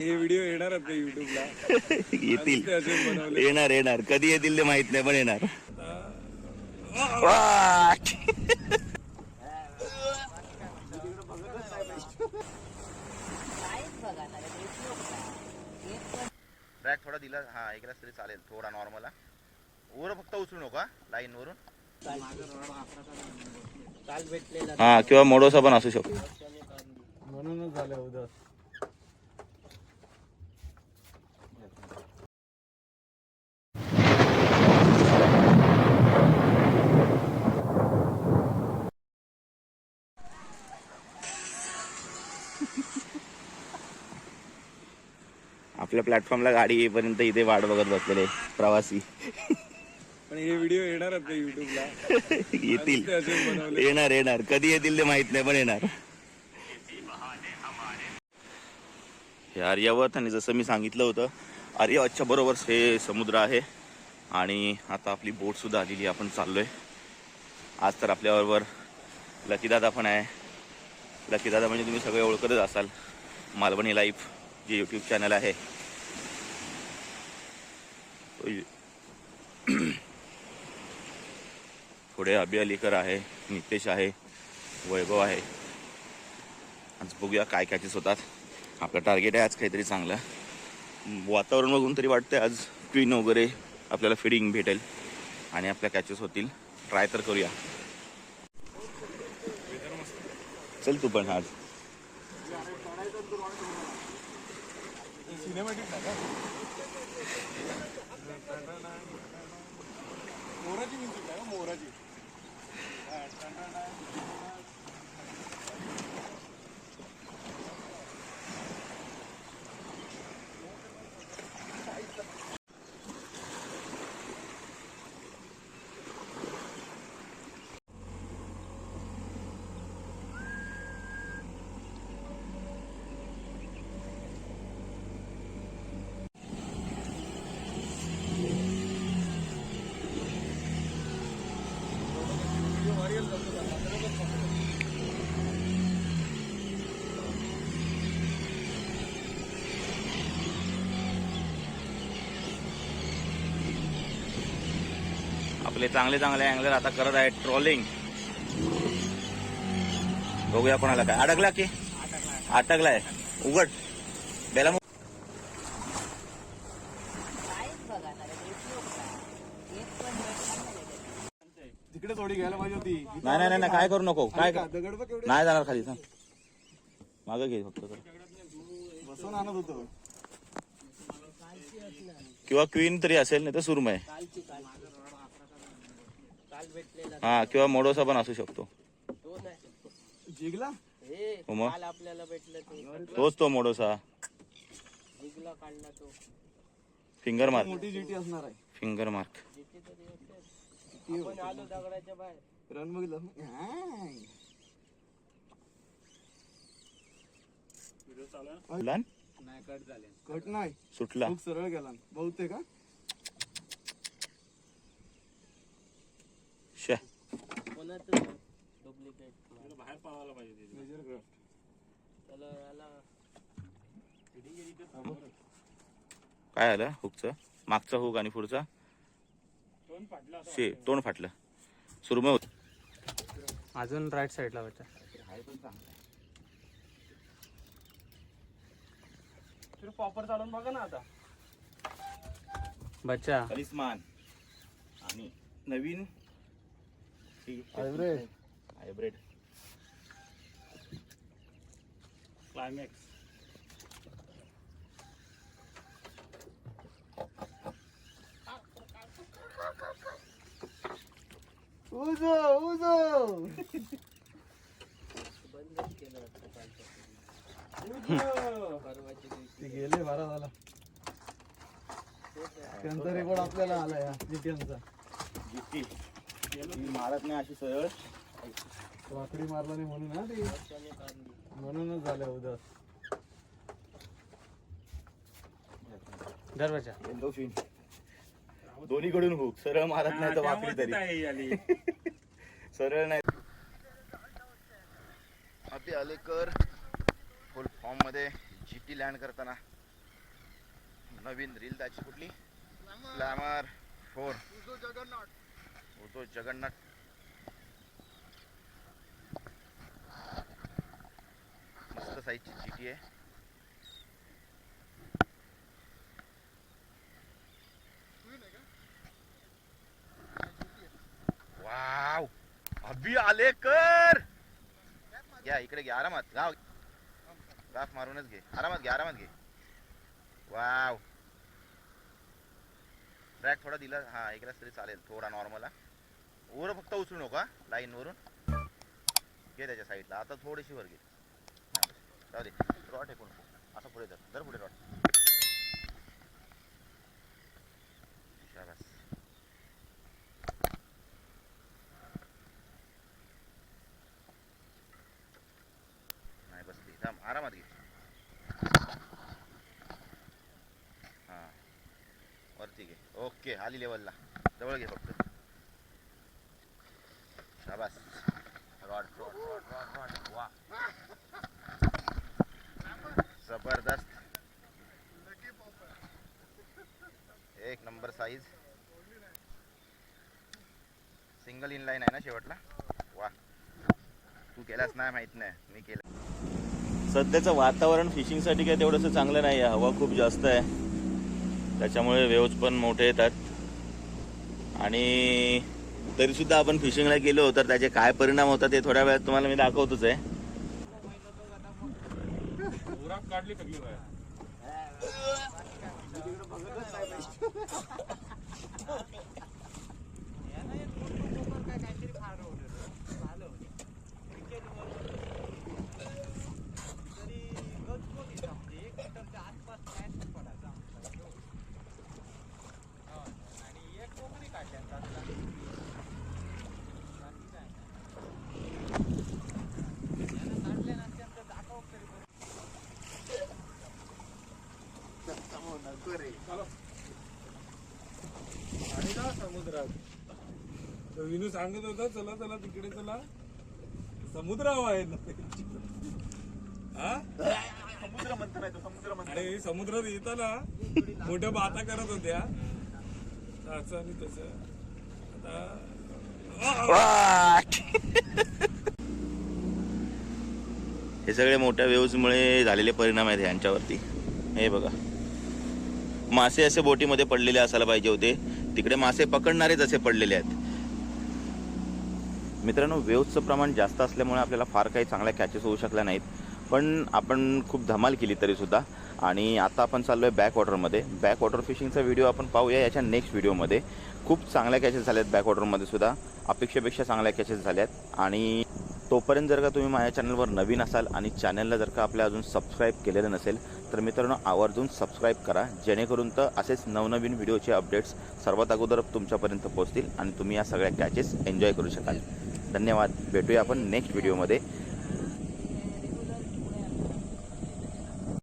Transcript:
हे व्हिडिओ येणार का युट्यूबला? येतील, येणार कधी येतील ते माहित नाही, पण येणार. ट्रॅक थोडा दिला, हा ऐकलास तरी चालेल, थोडा नॉर्मल. वर फक्त उचलू नका लाईन वरून. हा, किंवा मोडोसा पण असू शकतो. म्हणूनच झालं उदास. आपल्या प्लॅटफॉर्मला गाडी येईपर्यंत इथे वाट बघत बसलेले प्रवासी. पण हे व्हिडिओ येणार का युट्यूबला? येतील, येणार कधी येतील ते माहित नाही, पण येणार. हे आर्यावत, आणि जसं मी सांगितलं होतं आर्यावतच्या बरोबर हे समुद्र आहे. आणि आता आपली बोट सुद्धा आलेली, आपण चाललोय. आज तर आपल्याबरोबर लकीदादा पण आहे. लकीदादा म्हणजे तुम्ही सगळे ओळखतच असाल, मालवणी लाईफ जे यूट्यूब चॅनल आहे. पुढे अभि अलीकर आहे, नितेश आहे, वैभव आहे. आज बघूया काय कॅचेस होतात. आपलं टार्गेट आहे आज काहीतरी चांगलं. वातावरण बघून तरी वाटतंय आज क्वीन वगैरे आपल्याला फिडिंग भेटेल आणि आपल्या कॅचेस होतील. ट्राय तर करूया. चल तू पण आज. सिनेमॅटिक टाका. मोराची म्युझिक आहे, मोराची. आपले चांगले अँगलर आता करत आहे ट्रोलिंग. बघूया कोणाला काय अडकला की अटकलाय. उघड बेला. तिकडे थोडी घ्यायला पाहिजे होती. नाही काय करू नको. काय नाही जाणार खाली. सांग मागं घे फक्त. बसून आणत होतो. किंवा क्वीन तरी असेल, नाही तर सुरमय. हा, किंवा मोडोसा पण असू शकतो. जिगला आपल्याला भेटलं तोच तो मोडोसा. जिगला काढला तो. Finger mark. मोठी जीटी असणार आहे. Finger mark. आपण आलो दगडाच्या बाहेर. रन बघितलं नाही, कट झाले. कट नाही सुटला. खूप सरळ गेला बहुतेक. का शे कोणाचं डुप्लिकेट बाहेर पावायला पाहिजे. Major craft. चला याला काय आलं हुकचं? मागचा हुक आणि पुढचा तोंड फाटलं. सुरमय होत. अजून राईट साईडला वाटतं. पॉपर चालून बघा ना आता. बच्चा तलिस्मान आणि नवीन हायब्रिड क्लायमॅक्स. बंदच केलं परवाच्या दिवशी. गेले बारा झाला. त्यांचा रेकॉर्ड आपल्याला आला या जीटीएमचा. जितकी मारत नाही अशी सरळ. वाकडी मारला नाही म्हणून ना ते. म्हणूनच झालं उदास. दरवाजा दोन्हीकडून हुक. सरळ मारत नाही तर वाकडी तरी. सरळ नाही. अभि अलीकर फुल फॉर्म मध्ये जीटी लँड करताना नवीन रील त्याची कुठली ग्लॅमर 4 उजो जगन्नाथ मस्त साईजची GT आहे. वाव अभि आलेकर घ्या इकडे घे आरामात गाव गाफ मारूनच घे आरामात घे वाव ट्रॅक थोडा दिला हा इकडेच तरी चालेल थोडा नॉर्मल वर फक्त उचलू नका लाईन वरून घे त्याच्या साईडला आता थोडीशी वर घे जाऊ दे रॉड आहे कोण असं पुढे धर पुढे रॉड शाबास नाही बसली थांब आरामात घे हा वरती घे ओके आली लेवलला जवळ घे फक्त शाबास रॉड वा जबरदस्त एक number size single in line आहे ना शेवटला वा तू केलास नाही माहित नाही मी केलं. सध्याचं वातावरण फिशिंगसाठी काय तेवढंसं चांगलं नाही आहे हवा खूप जास्त आहे त्याच्यामुळे वेव्ज पण मोठे येतात आणि तरी सुद्धा आपण फिशिंगला गेलो तर त्याचे काय परिणाम होतात ते थोड्या वेळात तुम्हाला मी दाखवतोच आहे. काढली सगळी बाहेर आणि ना समुद्रात विनू सांगत होता चला चला तिकडे चला समुद्र हवा आहे ना समुद्र मंथन आहे तो समुद्र मंथन आणि समुद्रात येताना मोठ्या बाता करत होत्या असं आणि तसं हे सगळे मोठ्या वेव्समुळे झालेले परिणाम आहेत यांच्यावरती. हे बघा मासे असे बोटीमध्ये पडलेले असायला पाहिजे होते तिकडे मासे पकडणारेच असे पडलेले आहेत. मित्रांनो वेव्सचं प्रमाण जास्त असल्यामुळे आपल्याला फार काही चांगल्या कॅचेस होऊ शकल्या नाहीत पण आपण खूप धमाल केली तरीसुद्धा. आणि आता आपण चाललो आहे बॅकवॉटरमध्ये. बॅकवॉटर फिशिंगचा व्हिडिओ आपण पाहूया याच्या नेक्स्ट व्हिडिओमध्ये. खूप चांगल्या कॅचेस झाल्यात बॅकवॉटरमध्ये सुद्धा अपेक्षेपेक्षा चांगल्या कॅचेस झाल्यात. आणि तोपर्यंत जर का तुम्ही माझ्या चॅनलवर नवीन असाल आणि चॅनलला जर का आपल्या अजून सबस्क्राईब केलेलं नसेल तर मित्रांनो आवर्जून सबस्क्राईब करा जेणेकरून तर असेच नवनवीन व्हिडिओचे अपडेट्स सर्वात अगोदर तुमच्यापर्यंत पोहोचतील आणि तुम्ही या सगळ्या कॅचेस एन्जॉय करू शकाल. धन्यवाद. भेटूया आपण नेक्स्ट व्हिडिओमध्ये.